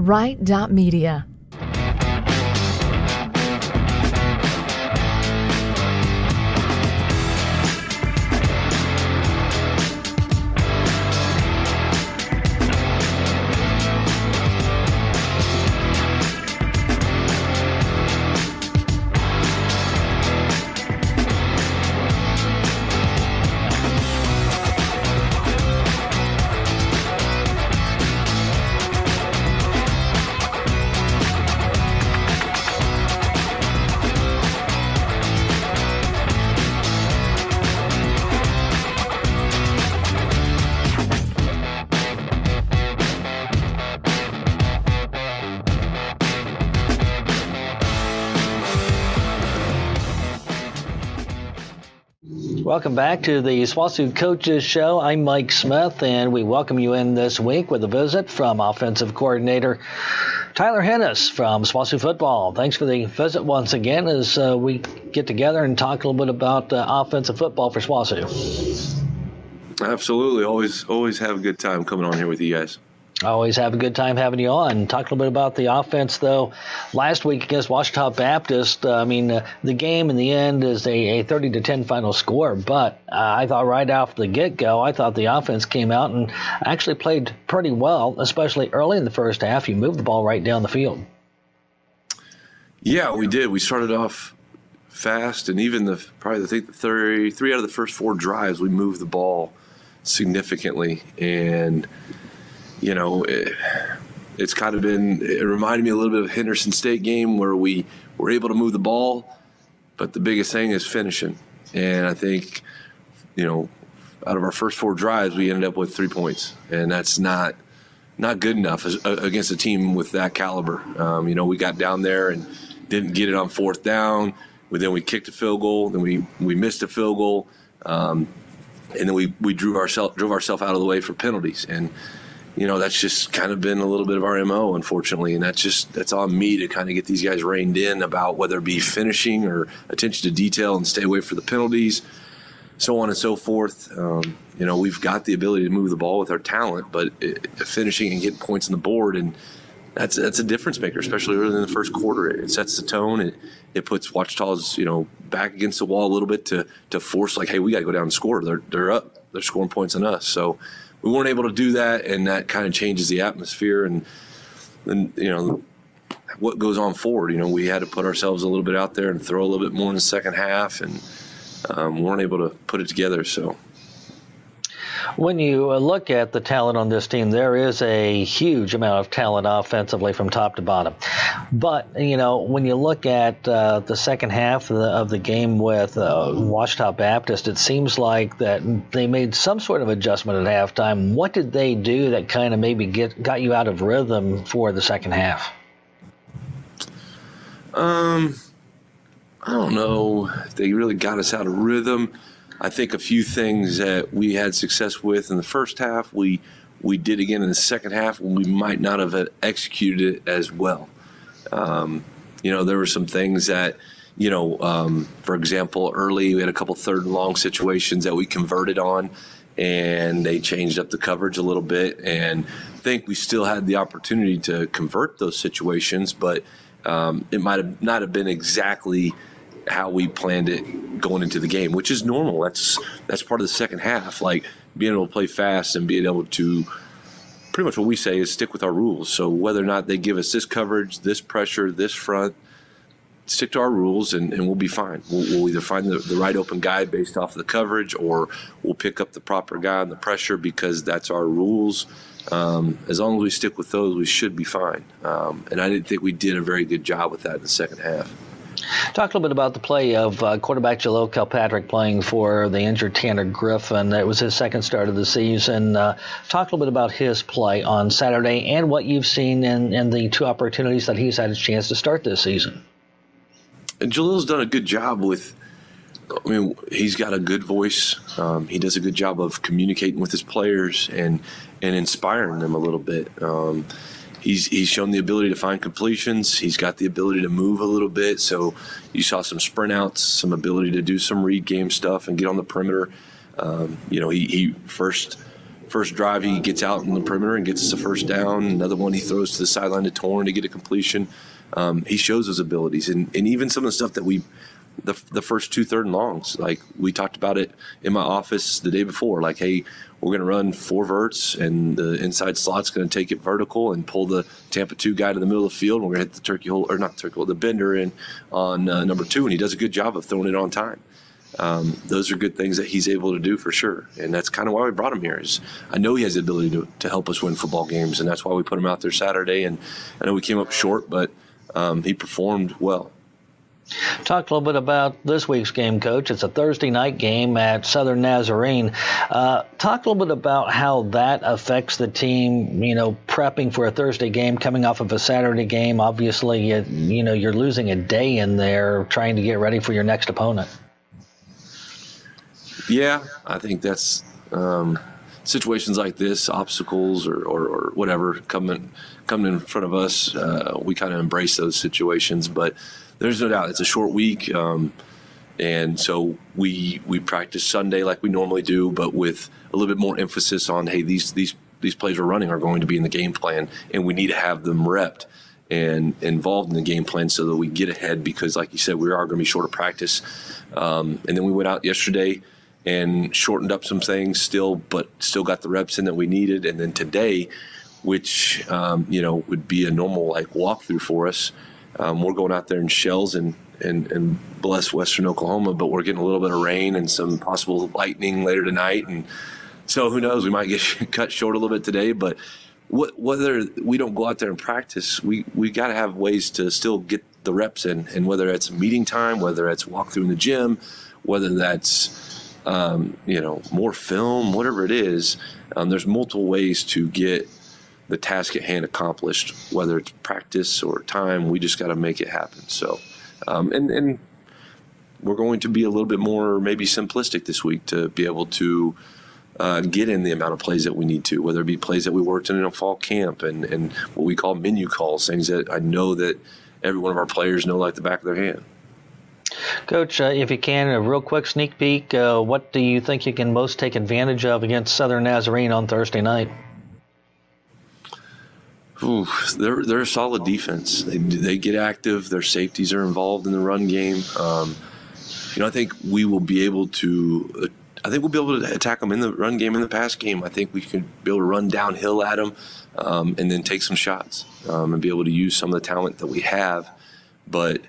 Right.media. Welcome back to the SWOSU Coaches Show. I'm Mike Smith, and we welcome you in this week with a visit from Offensive Coordinator Tyler Hennes from SWOSU Football. Thanks for the visit once again as we get together and talk a little bit about offensive football for SWOSU. Absolutely. Always have a good time coming on here with you guys. Always have a good time having you on. Talk a little bit about the offense, though. Last week against Ouachita Baptist, the game in the end is a 30-10 final score, but I thought right off the get-go, I thought the offense came out and actually played pretty well, especially early in the first half. You moved the ball right down the field. Yeah, we did. We started off fast, and even three out of the first four drives, we moved the ball significantly, and it's kind of been, it reminded me a little bit of Henderson State game where we were able to move the ball, but the biggest thing is finishing. And I think, out of our first four drives, we ended up with 3 points, and that's not good enough against a team with that caliber. We got down there and didn't get it on fourth down. Then we kicked a field goal. Then we missed a field goal. And then we drove ourselves out of the way for penalties. And that's just kind of been a little bit of our MO, unfortunately, and that's on me to kind of get these guys reined in about whether it be finishing or attention to detail and stay away for the penalties, so on and so forth. We've got the ability to move the ball with our talent, but finishing and getting points on the board, and that's a difference maker, especially early in the first quarter. It sets the tone. It puts Ouachita's back against the wall a little bit to force, like, hey, we got to go down and score. They're up. They're scoring points on us. So we weren't able to do that, and that kind of changes the atmosphere. And then, what goes on forward, we had to put ourselves a little bit out there and throw a little bit more in the second half, and we weren't able to put it together. So when you look at the talent on this team, there is a huge amount of talent offensively from top to bottom. But, when you look at the second half of the game with Ouachita Baptist, it seems like that they made some sort of adjustment at halftime. What did they do that kind of maybe got you out of rhythm for the second half? I don't know if they really got us out of rhythm. I think a few things that we had success with in the first half, we did again in the second half, when we might not have executed it as well. There were some things that, for example, early we had a couple third and long situations that we converted on, and they changed up the coverage a little bit. And I think we still had the opportunity to convert those situations, but it might not have been exactly how we planned it going into the game, which is normal. That's part of the second half, like being able to play fast and being able to, pretty much what we say is stick with our rules. So whether or not they give us this coverage, this pressure, this front, stick to our rules and we'll be fine. We'll either find the right open guy based off of the coverage, or we'll pick up the proper guy on the pressure because that's our rules. As long as we stick with those, we should be fine. And I didn't think we did a very good job with that in the second half. Talk a little bit about the play of quarterback Jalil Kilpatrick playing for the injured Tanner Griffin. It was his second start of the season. Talk a little bit about his play on Saturday and what you've seen in the two opportunities that he's had a chance to start this season. And Jalil's done a good job he's got a good voice. He does a good job of communicating with his players and inspiring them a little bit. He's shown the ability to find completions. He's got the ability to move a little bit. So you saw some sprint outs, some ability to do some read game stuff and get on the perimeter. He first first drive, he gets out in the perimeter and gets us a first down. Another one he throws to the sideline to Torn to get a completion. He shows his abilities. And even some of the stuff that the first 2 3rd and longs, like we talked about it in my office the day before, like, hey, we're going to run 4 verts, and the inside slot's going to take it vertical and pull the Tampa 2 guy to the middle of the field. And we're going to hit the turkey hole, or not the turkey hole, the bender in on number 2, and he does a good job of throwing it on time. Those are good things that he's able to do for sure. And that's kind of why we brought him here. Is I know he has the ability to help us win football games, and that's why we put him out there Saturday. And I know we came up short, but he performed well. Talk a little bit about this week's game, Coach. It's a Thursday night game at Southern Nazarene. Talk a little bit about how that affects the team, prepping for a Thursday game, coming off of a Saturday game. Obviously, you're losing a day in there trying to get ready for your next opponent. Yeah, I think that's situations like this, obstacles or whatever coming in front of us, we kind of embrace those situations. But there's no doubt it's a short week, and so we practice Sunday like we normally do, but with a little bit more emphasis on, hey, these plays we're running are going to be in the game plan, and we need to have them repped and involved in the game plan so that we get ahead, because like you said, we are going to be short of practice. And then we went out yesterday and shortened up some things but still got the reps in that we needed. And then today, which would be a normal walkthrough for us, we're going out there in shells and bless Western Oklahoma, but we're getting a little bit of rain and some possible lightning later tonight. And so who knows, we might get cut short a little bit today, but whether we don't go out there and practice, we got to have ways to still get the reps in. And whether it's meeting time, whether it's walk through in the gym, whether that's more film, whatever it is, there's multiple ways to get the task at hand accomplished, whether it's practice or time. We just got to make it happen. So, and we're going to be a little bit more maybe simplistic this week to be able to get in the amount of plays that we need to, whether it be plays that we worked in a fall camp and what we call menu calls, things that I know that every one of our players know like the back of their hand. Coach, if you can, a real quick sneak peek, what do you think you can most take advantage of against Southern Nazarene on Thursday night? They're a solid defense. They get active. Their safeties are involved in the run game. I think we will be able to. I think we'll be able to attack them in the run game and the pass game. I think we could be able to run downhill at them and then take some shots and be able to use some of the talent that we have. But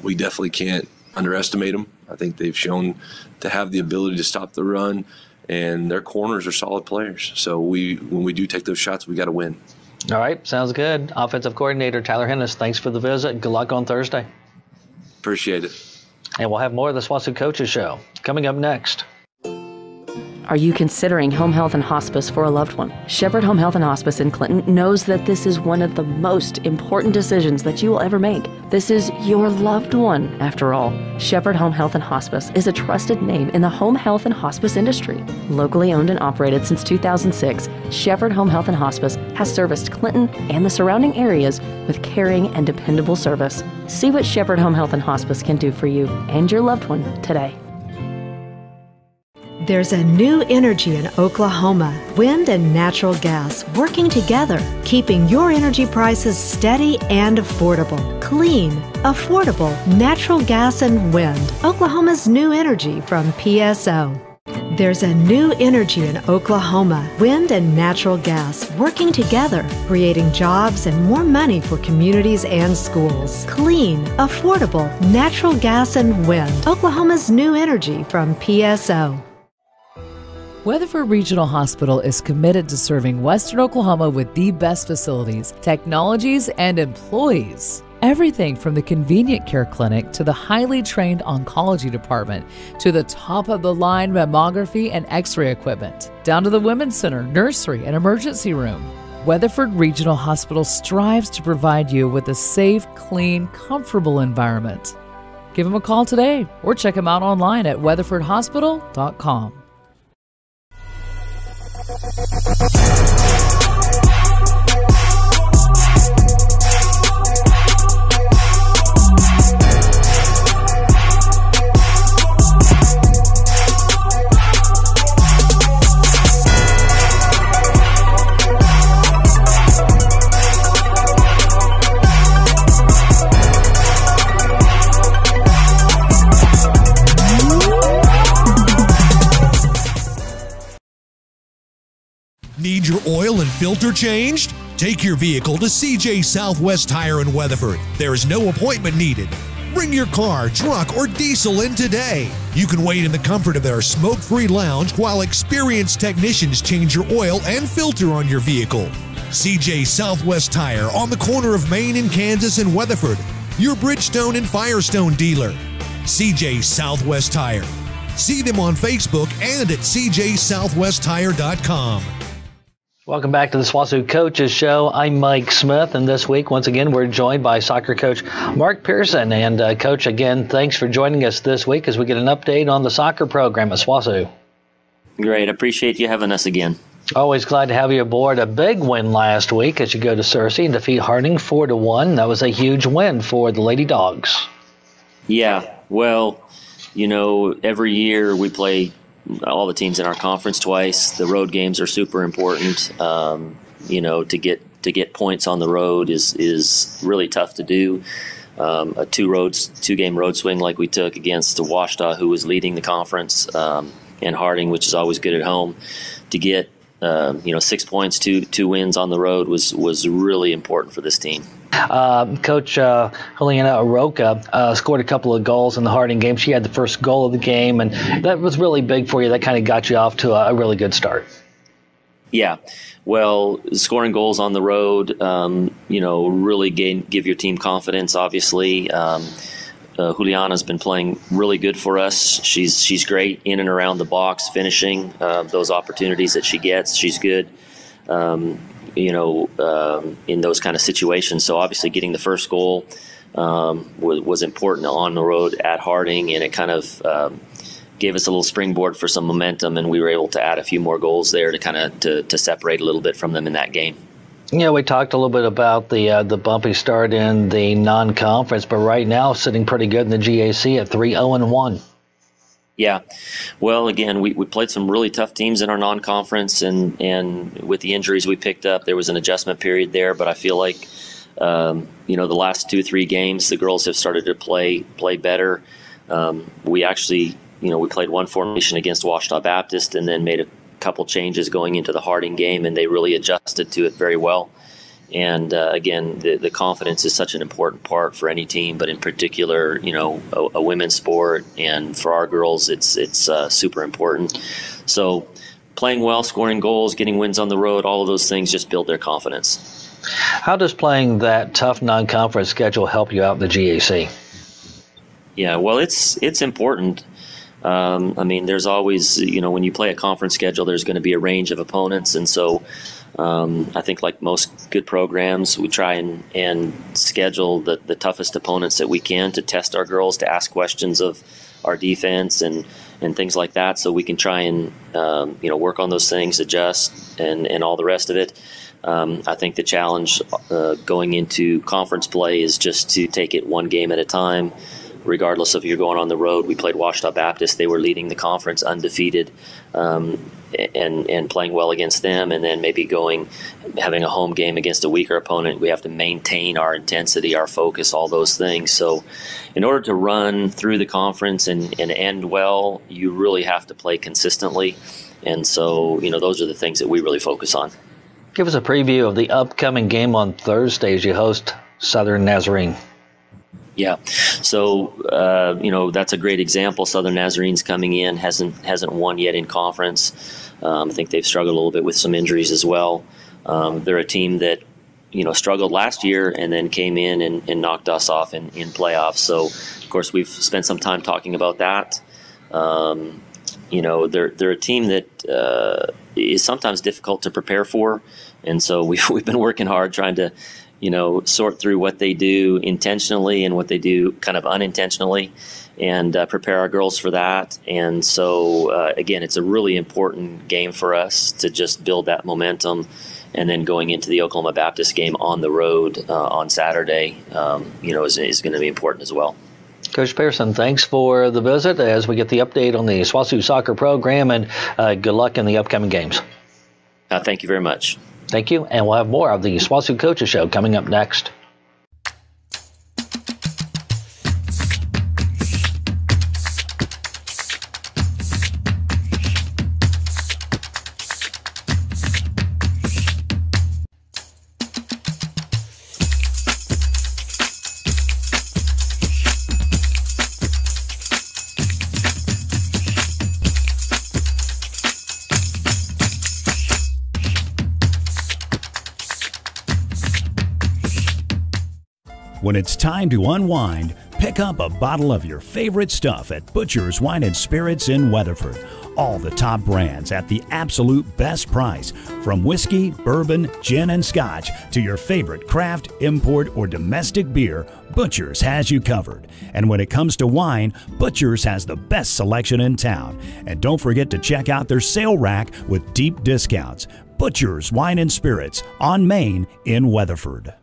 we definitely can't underestimate them. I think they've shown to have the ability to stop the run, and their corners are solid players. So when we do take those shots, we got to win. All right, sounds good. Offensive coordinator Tyler Hennes, thanks for the visit. Good luck on Thursday. Appreciate it. And we'll have more of the SWOSU Coaches Show coming up next. Are you considering home health and hospice for a loved one? Shepherd Home Health and Hospice in Clinton knows that this is one of the most important decisions that you will ever make. This is your loved one, after all. Shepherd Home Health and Hospice is a trusted name in the home health and hospice industry. Locally owned and operated since 2006, Shepherd Home Health and Hospice has serviced Clinton and the surrounding areas with caring and dependable service. See what Shepherd Home Health and Hospice can do for you and your loved one today. There's a new energy in Oklahoma, wind and natural gas working together, keeping your energy prices steady and affordable. Clean, affordable, natural gas and wind. Oklahoma's new energy from PSO. There's a new energy in Oklahoma, wind and natural gas working together, creating jobs and more money for communities and schools. Clean, affordable, natural gas and wind. Oklahoma's new energy from PSO. Weatherford Regional Hospital is committed to serving Western Oklahoma with the best facilities, technologies, and employees. Everything from the convenient care clinic to the highly trained oncology department to the top-of-the-line mammography and x-ray equipment, down to the women's center, nursery, and emergency room. Weatherford Regional Hospital strives to provide you with a safe, clean, comfortable environment. Give them a call today or check them out online at weatherfordhospital.com. Need your oil and filter changed? Take your vehicle to CJ Southwest Tire in Weatherford. There is no appointment needed. Bring your car, truck, or diesel in today. You can wait in the comfort of their smoke-free lounge while experienced technicians change your oil and filter on your vehicle. CJ Southwest Tire on the corner of Main and Kansas in Weatherford. Your Bridgestone and Firestone dealer. CJ Southwest Tire. See them on Facebook and at cjsouthwesttire.com. Welcome back to the SWOSU Coaches Show. I'm Mike Smith, and this week, once again, we're joined by soccer coach Mark Persson. And Coach, again, thanks for joining us this week as we get an update on the soccer program at SWOSU. Great. I appreciate you having us again. Always glad to have you aboard. A big win last week as you go to Searcy and defeat Harding 4-1. That was a huge win for the Lady Dogs. Yeah, well, every year we play all the teams in our conference twice. The road games are super important. To get points on the road is really tough to do. A two-game road swing like we took against Washita, who was leading the conference, and Harding, which is always good at home. To get 6 points, two wins on the road was really important for this team. Coach Juliana Aroka scored a couple of goals in the Harding game. She had the first goal of the game, and that was really big for you. That kind of got you off to a really good start. Yeah. Well, scoring goals on the road, really give your team confidence, obviously. Juliana's been playing really good for us. She's great in and around the box, finishing those opportunities that she gets. She's good. In those kind of situations. So obviously getting the first goal was important on the road at Harding, and it kind of gave us a little springboard for some momentum, and we were able to add a few more goals there to kind of to separate a little bit from them in that game. Yeah, we talked a little bit about the bumpy start in the non-conference, but right now sitting pretty good in the GAC at 3-0-1. Yeah. Well, again, we played some really tough teams in our non-conference, and with the injuries we picked up, there was an adjustment period there. But I feel like, the last 2-3 games, the girls have started to play better. We actually, we played one formation against Washita Baptist and then made a couple changes going into the Harding game, and they really adjusted to it very well. And again, the confidence is such an important part for any team, but in particular, a women's sport, and for our girls, it's super important. So playing well, scoring goals, getting wins on the road, all of those things just build their confidence. How does playing that tough non-conference schedule help you out in the GAC? Yeah, well, it's important. There's always, when you play a conference schedule, there's going to be a range of opponents, and so I think like most good programs, we try and schedule the toughest opponents that we can to test our girls, to ask questions of our defense and things like that, so we can try and work on those things, adjust, and all the rest of it. I think the challenge going into conference play is just to take it one game at a time, regardless of if you're going on the road. We played Washita Baptist. They were leading the conference undefeated, and playing well against them, and then maybe having a home game against a weaker opponent. We have to maintain our intensity, our focus, all those things. So in order to run through the conference and end well, you really have to play consistently. And so, those are the things that we really focus on. Give us a preview of the upcoming game on Thursday as you host Southern Nazarene. Yeah, so that's a great example. Southern Nazarene's coming in, hasn't won yet in conference. I think they've struggled a little bit with some injuries as well. They're a team that struggled last year and then came in and knocked us off in playoffs. So of course we've spent some time talking about that. They're a team that is sometimes difficult to prepare for, and so we've been working hard trying to sort through what they do intentionally and what they do kind of unintentionally, and prepare our girls for that. And so, again, it's a really important game for us to just build that momentum. And then going into the Oklahoma Baptist game on the road on Saturday, is going to be important as well. Coach Persson, thanks for the visit as we get the update on the SWOSU soccer program, and good luck in the upcoming games. Thank you very much. Thank you, and we'll have more of the SWOSU Coaches Show coming up next. When it's time to unwind, pick up a bottle of your favorite stuff at Butcher's Wine and Spirits in Weatherford. All the top brands at the absolute best price. From whiskey, bourbon, gin, and scotch to your favorite craft, import, or domestic beer, Butcher's has you covered. And when it comes to wine, Butcher's has the best selection in town. And don't forget to check out their sale rack with deep discounts. Butcher's Wine and Spirits on Main in Weatherford.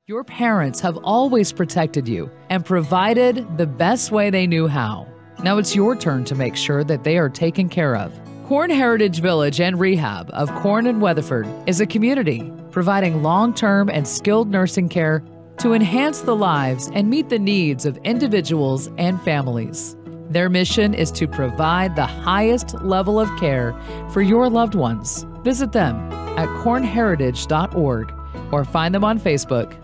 Your parents have always protected you and provided the best way they knew how. Now it's your turn to make sure that they are taken care of. Corn Heritage Village and Rehab of Corn and Weatherford is a community providing long-term and skilled nursing care to enhance the lives and meet the needs of individuals and families. Their mission is to provide the highest level of care for your loved ones. Visit them at cornheritage.org or find them on Facebook.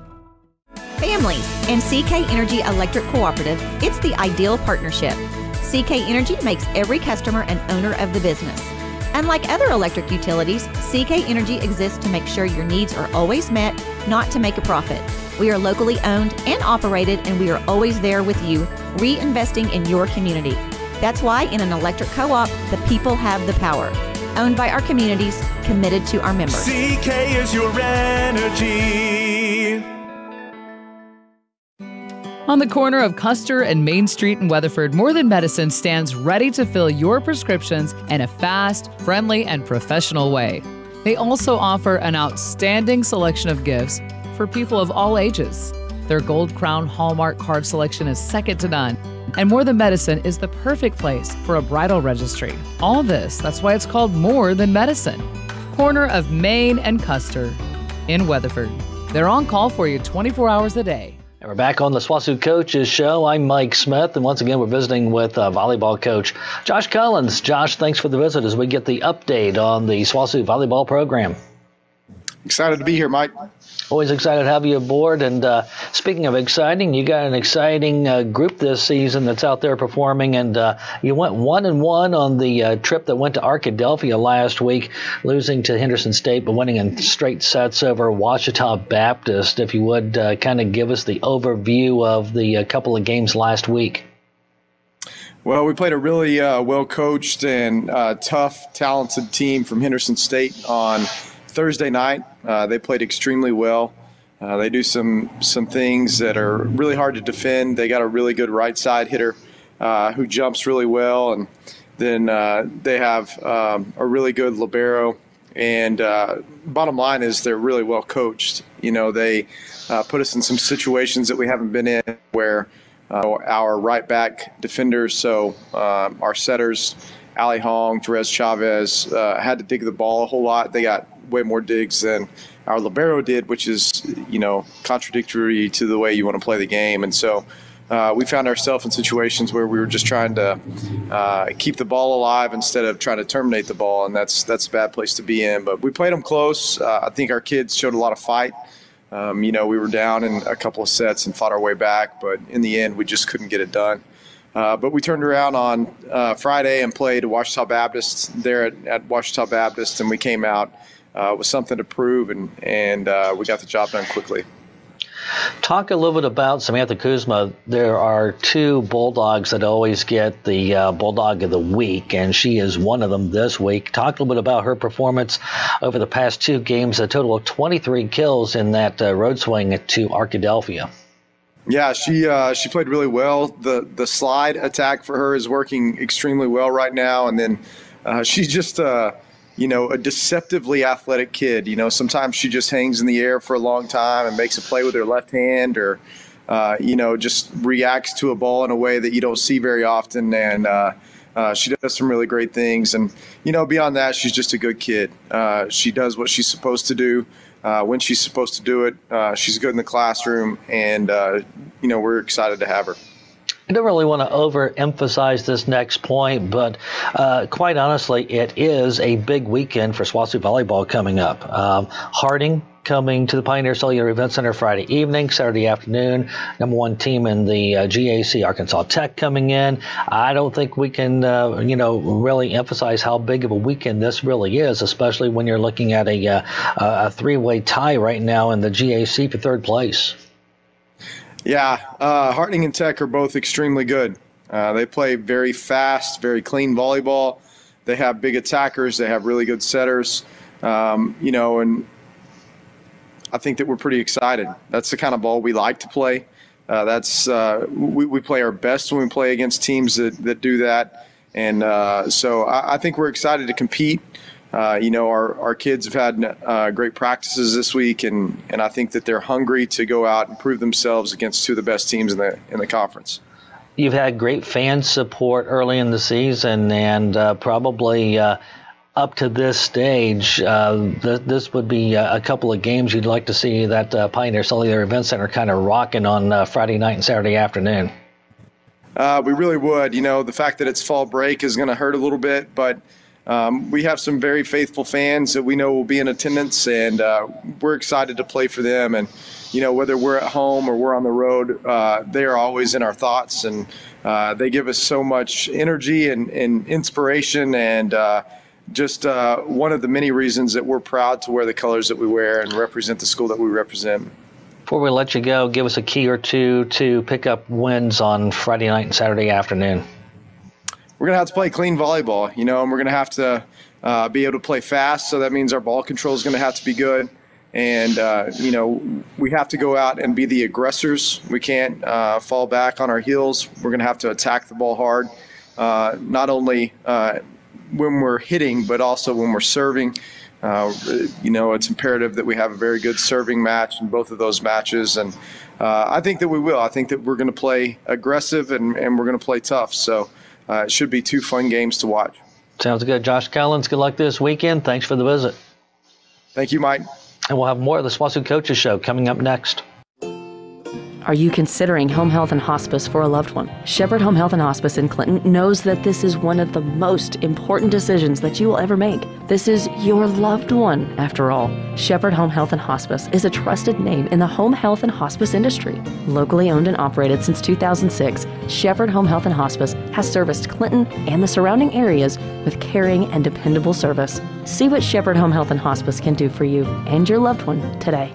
Families and CK Energy Electric Cooperative, it's the ideal partnership. CK Energy makes every customer an owner of the business. Unlike other electric utilities, CK Energy exists to make sure your needs are always met, not to make a profit. We are locally owned and operated, and we are always there with you, reinvesting in your community. That's why in an electric co-op, the people have the power. Owned by our communities, committed to our members. CK is your energy. On the corner of Custer and Main Street in Weatherford, More Than Medicine stands ready to fill your prescriptions in a fast, friendly, and professional way. They also offer an outstanding selection of gifts for people of all ages. Their Gold Crown Hallmark card selection is second to none, and More Than Medicine is the perfect place for a bridal registry. All this, that's why it's called More Than Medicine. Corner of Main and Custer in Weatherford. They're on call for you 24 hours a day. And we're back on the SWOSU Coaches Show. I'm Mike Smith, and once again, we're visiting with volleyball coach Josh Collins. Josh, thanks for the visit as we get the update on the SWOSU volleyball program. Excited to be here, Mike. Always excited to have you aboard. And speaking of exciting, you got an exciting group this season that's out there performing. And you went 1-1 on the trip that went to Arkadelphia last week, losing to Henderson State, but winning in straight sets over Ouachita Baptist. If you would kind of give us the overview of the couple of games last week. Well, we played a really well-coached and tough, talented team from Henderson State on Thursday night. They played extremely well. They do some things that are really hard to defend. They got a really good right side hitter who jumps really well, and then they have a really good libero. And bottom line is they're really well coached. You know, they put us in some situations that we haven't been in where our right back defenders, so our setters, Ali Hong, Jerez Chavez, had to dig the ball a whole lot. They got way more digs than our libero did, which is, you know, contradictory to the way you want to play the game. And so we found ourselves in situations where we were just trying to keep the ball alive instead of trying to terminate the ball, and that's a bad place to be in. But we played them close. I think our kids showed a lot of fight. You know, we were down in a couple of sets and fought our way back, but in the end we just couldn't get it done. But we turned around on Friday and played Ouachita Baptist there at Ouachita Baptist, and we came out with something to prove, and we got the job done quickly. Talk a little bit about Samantha Kuzma. There are two Bulldogs that always get the Bulldog of the Week, and she is one of them this week. Talk a little bit about her performance over the past two games, a total of 23 kills in that road swing to Arkadelphia. Yeah, she played really well. The slide attack for her is working extremely well right now, and then she's just you know, a deceptively athletic kid. You know, sometimes she just hangs in the air for a long time and makes a play with her left hand, or you know, just reacts to a ball in a way that you don't see very often. And she does some really great things. And, you know, beyond that, she's just a good kid. She does what she's supposed to do when she's supposed to do it. She's good in the classroom, and, you know, we're excited to have her. I don't really want to overemphasize this next point, but quite honestly, it is a big weekend for SWOSU volleyball coming up. Harding coming to the Pioneer Cellular Event Center Friday evening, Saturday afternoon. Number one team in the GAC, Arkansas Tech, coming in. I don't think we can, you know, really emphasize how big of a weekend this really is, especially when you're looking at a three-way tie right now in the GAC for third place. Yeah, Hartning and Tech are both extremely good. They play very fast, very clean volleyball. They have big attackers. They have really good setters. And I think that we're pretty excited. That's the kind of ball we like to play. We play our best when we play against teams that do that. And so I think we're excited to compete. Our kids have had great practices this week, and I think that they're hungry to go out and prove themselves against two of the best teams in the conference. You've had great fan support early in the season, and probably up to this stage, this would be a couple of games you'd like to see that Pioneer Cellular Event Center kind of rocking on Friday night and Saturday afternoon. We really would. The fact that it's fall break is going to hurt a little bit, but we have some very faithful fans that we know will be in attendance, and we're excited to play for them. And, whether we're at home or we're on the road, they are always in our thoughts, and they give us so much energy and inspiration, and just one of the many reasons that we're proud to wear the colors that we wear and represent the school that we represent. Before we let you go, give us a key or two to pick up wins on Friday night and Saturday afternoon. We're going to have to play clean volleyball, and we're going to have to be able to play fast. So that means our ball control is going to have to be good. And, we have to go out and be the aggressors. We can't fall back on our heels. We're going to have to attack the ball hard, not only when we're hitting, but also when we're serving. It's imperative that we have a very good serving match in both of those matches. And I think that we will. I think that we're going to play aggressive and we're going to play tough. So it should be two fun games to watch. Sounds good. Josh Collins, good luck this weekend. Thanks for the visit. Thank you, Mike. And we'll have more of the SWOSU Coaches Show coming up next. Are you considering home health and hospice for a loved one? Shepherd Home Health and Hospice in Clinton knows that this is one of the most important decisions that you will ever make. This is your loved one, after all. Shepherd Home Health and Hospice is a trusted name in the home health and hospice industry. Locally owned and operated since 2006, Shepherd Home Health and Hospice has serviced Clinton and the surrounding areas with caring and dependable service. See what Shepherd Home Health and Hospice can do for you and your loved one today.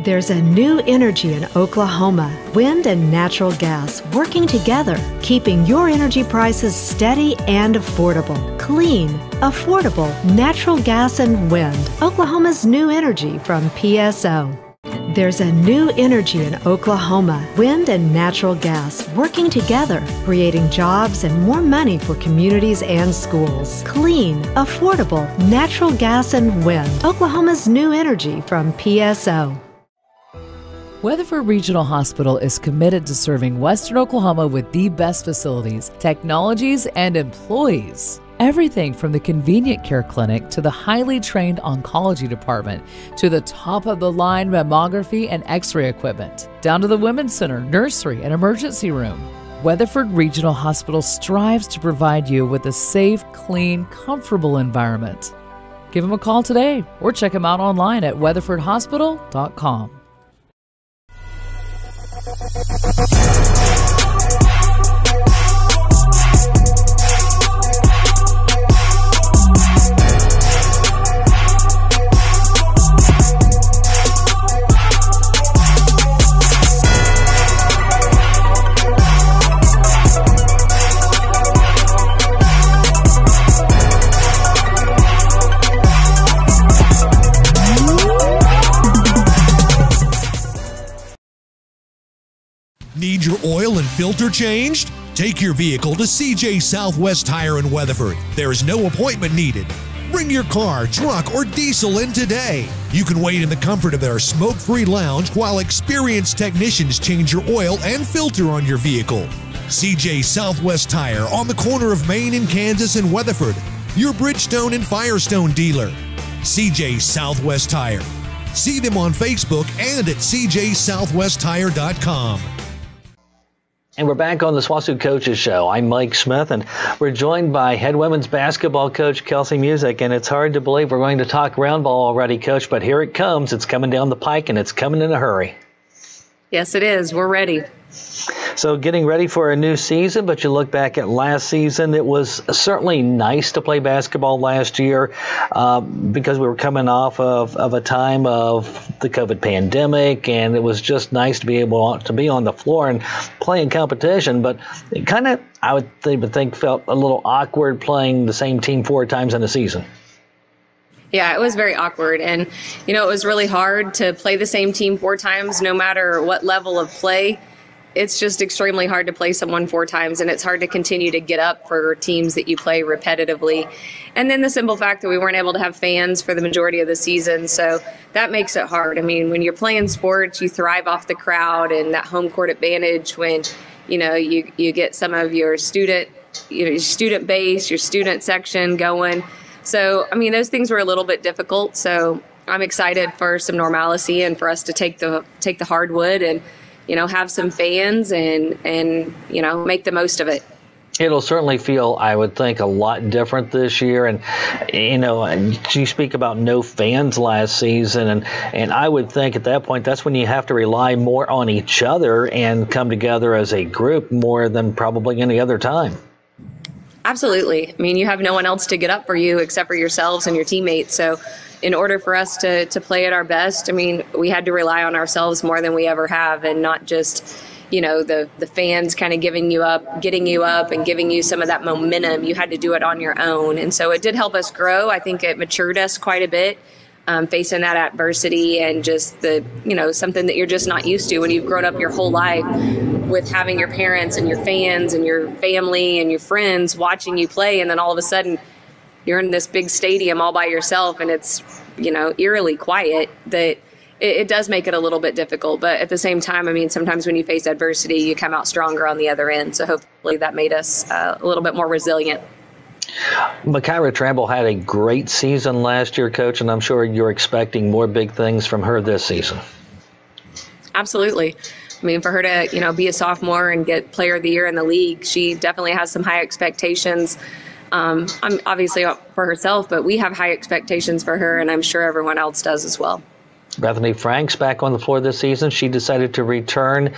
There's a new energy in Oklahoma, wind and natural gas working together, keeping your energy prices steady and affordable. Clean, affordable, natural gas and wind. Oklahoma's new energy from PSO. There's a new energy in Oklahoma, wind and natural gas working together, creating jobs and more money for communities and schools. Clean, affordable, natural gas and wind. Oklahoma's new energy from PSO. Weatherford Regional Hospital is committed to serving Western Oklahoma with the best facilities, technologies, and employees. Everything from the convenient care clinic to the highly trained oncology department to the top-of-the-line mammography and x-ray equipment, down to the women's center, nursery, and emergency room. Weatherford Regional Hospital strives to provide you with a safe, clean, comfortable environment. Give them a call today or check them out online at weatherfordhospital.com. Need your oil and filter changed? Take your vehicle to CJ Southwest Tire in Weatherford. There is no appointment needed. Bring your car, truck, or diesel in today. You can wait in the comfort of their smoke-free lounge while experienced technicians change your oil and filter on your vehicle. CJ Southwest Tire on the corner of Main and Kansas in Weatherford. Your Bridgestone and Firestone dealer. CJ Southwest Tire. See them on Facebook and at cjsouthwesttire.com. And we're back on the SWOSU Coaches Show. I'm Mike Smith, and we're joined by head women's basketball coach Kelsi Musick. And it's hard to believe we're going to talk round ball already, Coach, but here it comes. It's coming down the pike, and it's coming in a hurry. Yes, it is. We're ready. So getting ready for a new season, but you look back at last season, it was certainly nice to play basketball last year because we were coming off of a time of the COVID pandemic, and it was just nice to be able to be on the floor and play in competition. But it kind of, I would think, felt a little awkward playing the same team 4 times in a season. Yeah, it was very awkward. And, it was really hard to play the same team 4 times, no matter what level of play. It's just extremely hard to play someone 4 times, and it's hard to continue to get up for teams that you play repetitively. And then the simple fact that we weren't able to have fans for the majority of the season, so that makes it hard. I mean, when you're playing sports, you thrive off the crowd and that home court advantage when, you get some of your student base, your student section going. So, I mean, those things were a little bit difficult. So I'm excited for some normalcy and for us to take the hardwood and, have some fans and make the most of it. It'll certainly feel, I would think, a lot different this year. And, you speak about no fans last season. And I would think at that point, that's when you have to rely more on each other and come together as a group more than probably any other time. Absolutely. I mean, you have no one else to get up for you except for yourselves and your teammates. So in order for us to play at our best, I mean, we had to rely on ourselves more than we ever have, and not just, the fans kind of getting you up and giving you some of that momentum. You had to do it on your own. And so it did help us grow. I think it matured us quite a bit, facing that adversity and just the, something that you're just not used to when you've grown up your whole life with having your parents and your fans and your family and your friends watching you play. And then all of a sudden you're in this big stadium all by yourself, and it's, eerily quiet. That it does make it a little bit difficult. But at the same time, I mean, sometimes when you face adversity, you come out stronger on the other end. So hopefully that made us a little bit more resilient. Makira Tramble had a great season last year, Coach, and I'm sure you're expecting more big things from her this season. Absolutely. I mean, for her to, be a sophomore and get Player of the Year in the league, she definitely has some high expectations. I'm obviously for herself, but we have high expectations for her, and I'm sure everyone else does as well. Bethany Frank's back on the floor this season. She decided to return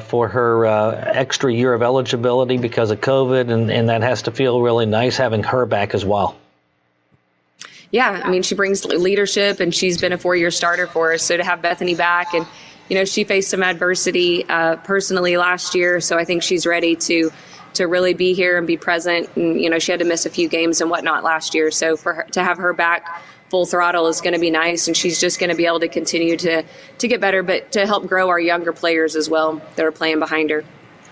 for her extra year of eligibility because of COVID, and that has to feel really nice having her back as well. Yeah, I mean, she brings leadership, and she's been a 4-year starter for us. So to have Bethany back, and, she faced some adversity personally last year, so I think she's ready to really be here and be present. And, she had to miss a few games and whatnot last year. So for her to have her back full throttle is going to be nice, and she's just going to be able to continue to get better, but to help grow our younger players as well that are playing behind her.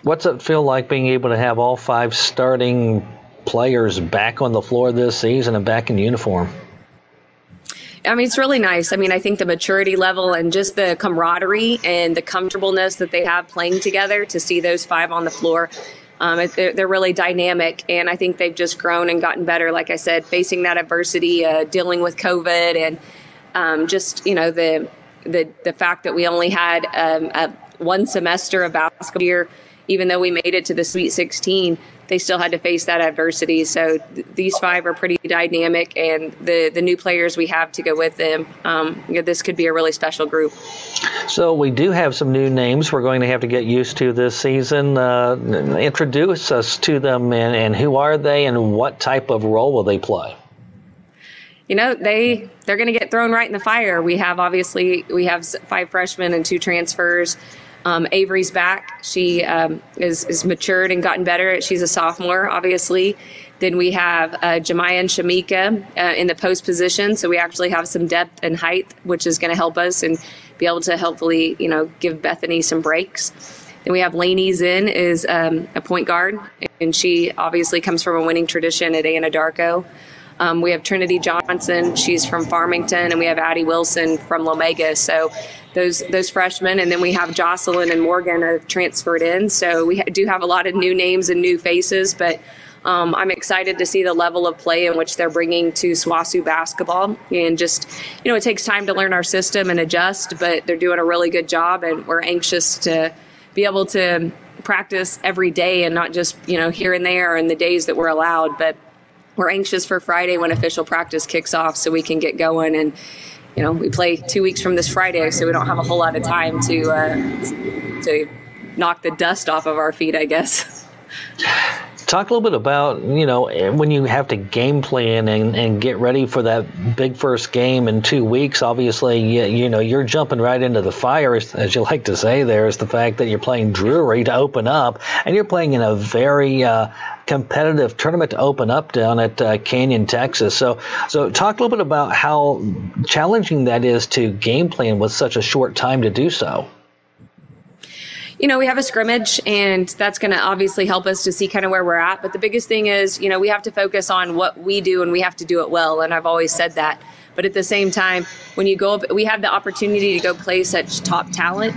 What's it feel like being able to have all 5 starting players back on the floor this season and back in uniform? I mean, it's really nice. I mean, I think the maturity level and just the camaraderie and the comfortableness that they have playing together, to see those 5 on the floor, they're really dynamic, and I think they've just grown and gotten better. Like I said, facing that adversity, dealing with COVID, and just the fact that we only had one semester of basketball year, even though we made it to the Sweet 16, they still had to face that adversity. So these 5 are pretty dynamic, and the new players we have to go with them, this could be a really special group. So we do have some new names we're going to have to get used to this season. Introduce us to them, and who are they, and what type of role will they play? They're going to get thrown right in the fire. We have 5 freshmen and 2 transfers. Avery's back. She is matured and gotten better. She's a sophomore, obviously. Then we have Jemiah and Shamika in the post position. So we actually have some depth and height, which is going to help us and be able to hopefully, give Bethany some breaks. Then we have Lainey Zinn is a point guard, and she obviously comes from a winning tradition at Anadarko. We have Trinity Johnson. She's from Farmington, and we have Addie Wilson from Lomega. So those freshmen, and then we have Jocelyn and Morgan have transferred in. So we do have a lot of new names and new faces, but I'm excited to see the level of play in which they're bringing to SWOSU basketball. And just, it takes time to learn our system and adjust, but they're doing a really good job, and we're anxious to be able to practice every day and not just, here and there in the days that we're allowed. But we're anxious for Friday when official practice kicks off so we can get going. And, we play 2 weeks from this Friday, so we don't have a whole lot of time to knock the dust off of our feet, I guess. Talk a little bit about, when you have to game plan and get ready for that big first game in 2 weeks. Obviously, you're jumping right into the fire, as you like to say. There is the fact that you're playing Drury to open up, and you're playing in a very competitive tournament to open up down at Canyon, Texas. So talk a little bit about how challenging that is to game plan with such a short time to do so. We have a scrimmage, and that's going to obviously help us to see kind of where we're at. But the biggest thing is, we have to focus on what we do, and we have to do it well. And I've always said that. But at the same time, when you go up, we have the opportunity to go play such top talent.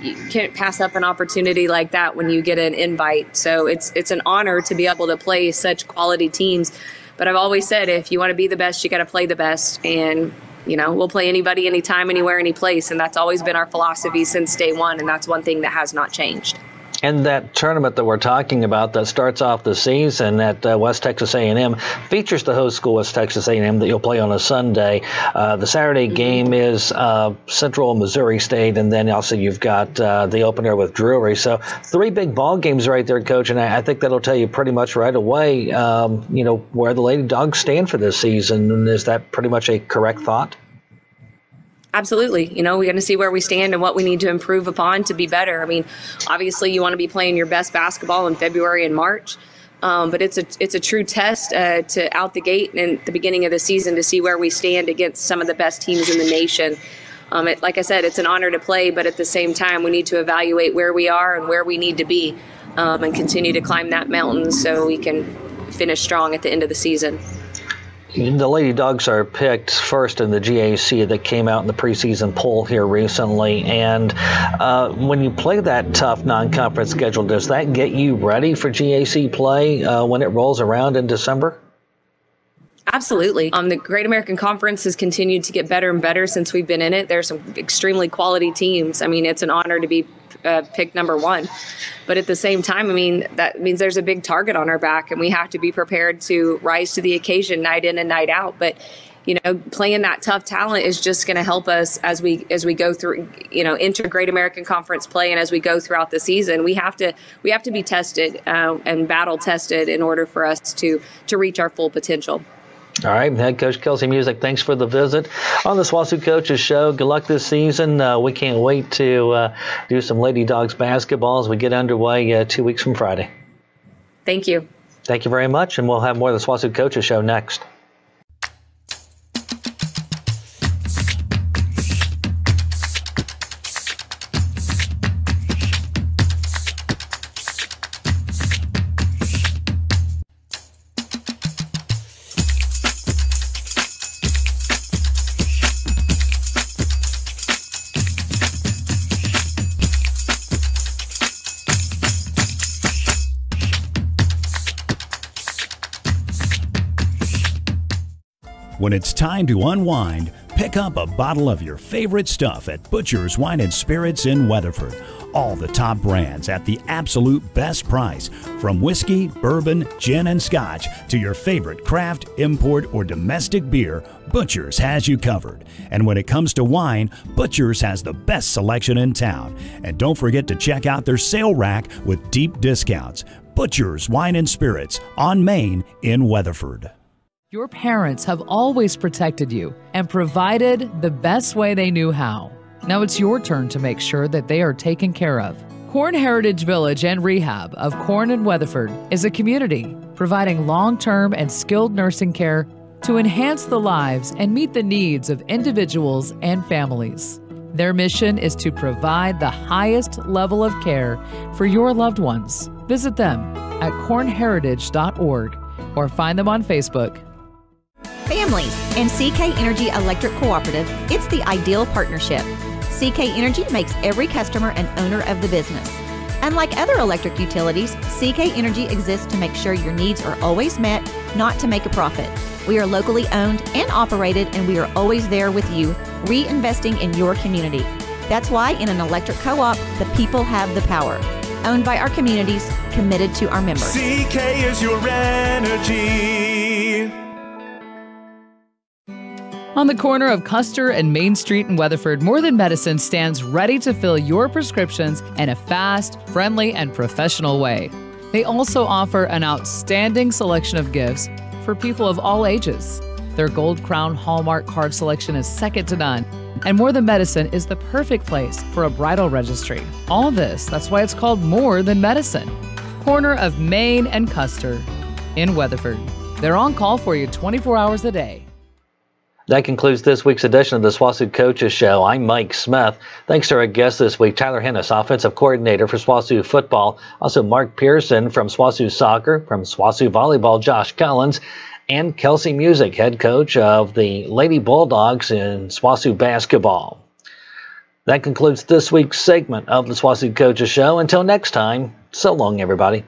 You can't pass up an opportunity like that when you get an invite. So it's an honor to be able to play such quality teams. But I've always said, if you want to be the best, you got to play the best. And we'll play anybody, anytime, anywhere, any place. And that's always been our philosophy since day one. And that's one thing that has not changed. And that tournament that we're talking about that starts off the season at West Texas A&M features the host school, West Texas A&M, that you'll play on a Sunday. The Saturday game is Central Missouri State, and then also you've got the opener with Drury. So 3 big ball games right there, Coach, and I think that'll tell you pretty much right away, where the Lady Dogs stand for this season. And is that pretty much a correct thought? Absolutely. We're going to see where we stand and what we need to improve upon to be better. I mean, obviously you want to be playing your best basketball in February and March, but it's a true test to out the gate and at the beginning of the season to see where we stand against some of the best teams in the nation. Like I said, it's an honor to play, but at the same time, we need to evaluate where we are and where we need to be and continue to climb that mountain so we can finish strong at the end of the season. The Lady Dogs are picked first in the GAC that came out in the preseason poll here recently. And when you play that tough non-conference schedule, does that get you ready for GAC play when it rolls around in December? Absolutely. The Great American Conference has continued to get better and better since we've been in it. There's some extremely quality teams. I mean, it's an honor to be picked number 1. But at the same time, I mean, that means there's a big target on our back, and we have to be prepared to rise to the occasion night in and night out. But, playing that tough talent is just going to help us as we go through, into Great American Conference play. And as we go throughout the season, we have to be tested and battle tested in order for us to reach our full potential. All right, Head Coach Kelsi Musick, thanks for the visit on the SWOSU Coaches Show. Good luck this season. We can't wait to do some Lady Dogs basketball as we get underway 2 weeks from Friday. Thank you. Thank you very much, and we'll have more of the SWOSU Coaches Show next. When it's time to unwind, pick up a bottle of your favorite stuff at Butcher's Wine and Spirits in Weatherford. All the top brands at the absolute best price. From whiskey, bourbon, gin, and scotch to your favorite craft, import, or domestic beer, Butcher's has you covered. And when it comes to wine, Butcher's has the best selection in town. And don't forget to check out their sale rack with deep discounts. Butcher's Wine and Spirits on Main in Weatherford. Your parents have always protected you and provided the best way they knew how. Now it's your turn to make sure that they are taken care of. Corn Heritage Village and Rehab of Corn and Weatherford is a community providing long-term and skilled nursing care to enhance the lives and meet the needs of individuals and families. Their mission is to provide the highest level of care for your loved ones. Visit them at cornheritage.org or find them on Facebook. Families and CK Energy Electric Cooperative, it's the ideal partnership. CK Energy makes every customer an owner of the business. Unlike other electric utilities, CK Energy exists to make sure your needs are always met, not to make a profit. We are locally owned and operated, and we are always there with you, reinvesting in your community. That's why in an electric co-op, the people have the power. Owned by our communities, committed to our members. CK is your energy. On the corner of Custer and Main Street in Weatherford, More Than Medicine stands ready to fill your prescriptions in a fast, friendly, and professional way. They also offer an outstanding selection of gifts for people of all ages. Their Gold Crown Hallmark card selection is second to none, and More Than Medicine is the perfect place for a bridal registry. All this, that's why it's called More Than Medicine. Corner of Main and Custer in Weatherford. They're on call for you 24 hours a day. That concludes this week's edition of the SWOSU Coaches Show. I'm Mike Smith. Thanks to our guest this week, Tyler Hennes, Offensive Coordinator for SWOSU Football. Also, Mark Persson from SWOSU Soccer, from SWOSU Volleyball, Josh Collins, and Kelsi Musick, Head Coach of the Lady Bulldogs in SWOSU Basketball. That concludes this week's segment of the SWOSU Coaches Show. Until next time, so long, everybody.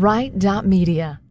Right.media.